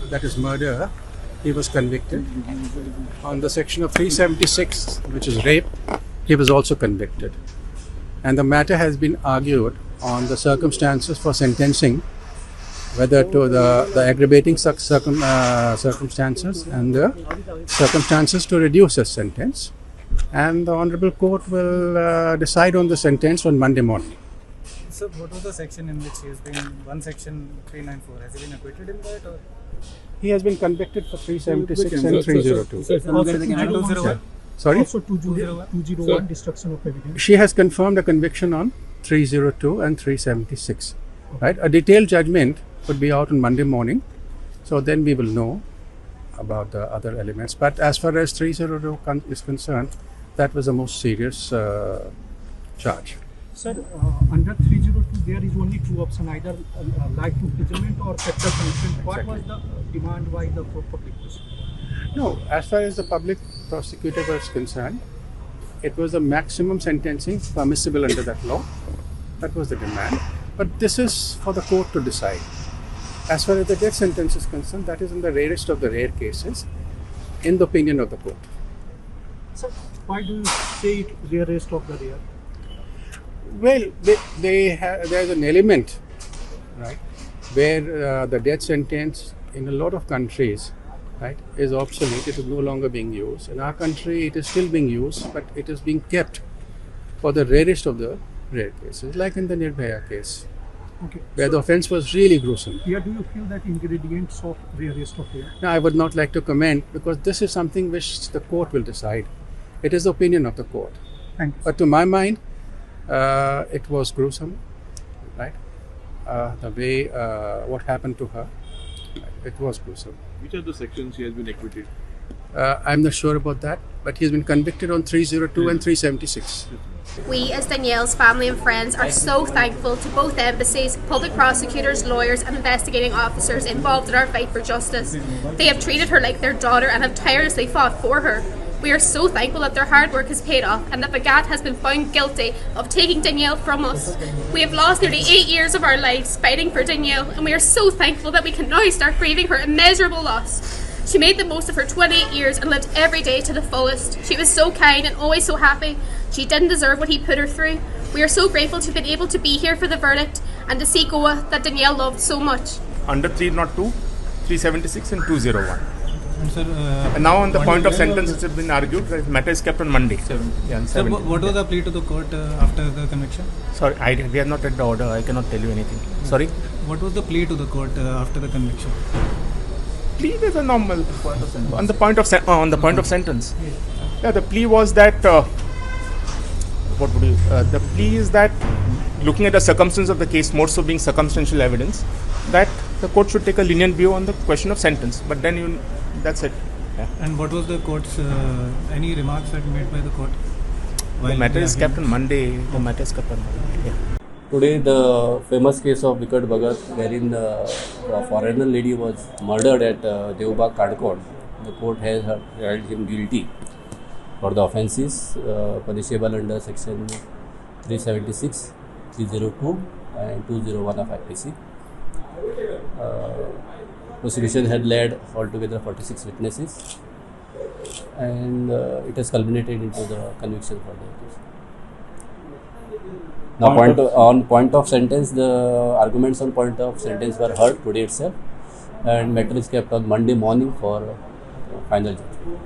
that is murder, he was convicted. On the section of 376, which is rape, he was also convicted. And the matter has been argued on the circumstances for sentencing, whether to the aggravating circumstances and the circumstances to reduce his sentence. And the Honorable Court will decide on the sentence on Monday morning. So what was the section in which he has been, one section 394, has he been acquitted in that or? He has been convicted for 376 and 302. Sorry? Also 201, destruction of evidence. She has confirmed a conviction on 302 and 376. Right? A detailed judgment would be out on Monday morning. So then we will know about the other elements. But as far as 302 is concerned, that was the most serious charge. Sir, under 302 there is only two options, either life imprisonment or capital punishment. What was the demand by the public prosecutor? No, as far as the public prosecutor was concerned, it was the maximum sentencing permissible under that law. That was the demand. But this is for the court to decide. As far as the death sentence is concerned, that is in the rarest of the rare cases, in the opinion of the court. Sir, why do you say it rarest of the rare? Well, there's an element, right, where the death sentence in a lot of countries, right, is obsolete. It is no longer being used. In our country, it is still being used, but it is being kept for the rarest of the rare cases, like in the Nirbhaya case, Okay. where the offence was really gruesome. Here, do you feel that ingredients of rarest of rare? Now, I would not like to comment because this is something which the court will decide. It is the opinion of the court. Thank you. But to my mind, it was gruesome, right? The way what happened to her, it was gruesome. Which are the sections he has been acquitted? I'm not sure about that, but he's been convicted on 302 and 376. We, as Danielle's family and friends, are so thankful to both embassies, public prosecutors, lawyers and investigating officers involved in our fight for justice. They have treated her like their daughter and have tirelessly fought for her. We are so thankful that their hard work has paid off and that Bhagat has been found guilty of taking Danielle from us. We have lost nearly 8 years of our lives fighting for Danielle, and we are so thankful that we can now start grieving her immeasurable loss. She made the most of her 28 years and lived every day to the fullest. She was so kind and always so happy. She didn't deserve what he put her through. We are so grateful to have been able to be here for the verdict and to see Goa that Danielle loved so much. Under 302, 376 and 201. And sir, And now on the point of sentence, it has been argued that the matter is kept on Monday. Yeah, on sir, 17th. what was the plea to the court after the conviction? Sorry, we have not read the order. I cannot tell you anything. Sorry? What was the plea to the court after the conviction? Plea is a normal on the point of sentence. Yeah, the plea was that the plea is that looking at the circumstance of the case, more so being circumstantial evidence, that the court should take a lenient view on the question of sentence. But then that's it. Yeah. And what was the court's any remarks that made by the court? The matter is kept on Monday. The matter is kept on Monday. Yeah. Today, the famous case of Vikat Bhagat, wherein a foreigner lady was murdered at Devbagh, Kadkot, the court has held him guilty for the offences punishable under section 376, 302 and 201 of IPC. Prosecution had led altogether 46 witnesses, and it has culminated into the conviction for the case. Now, on point of sentence, the arguments on point of sentence were heard today itself, and matter is kept on Monday morning for final judgment.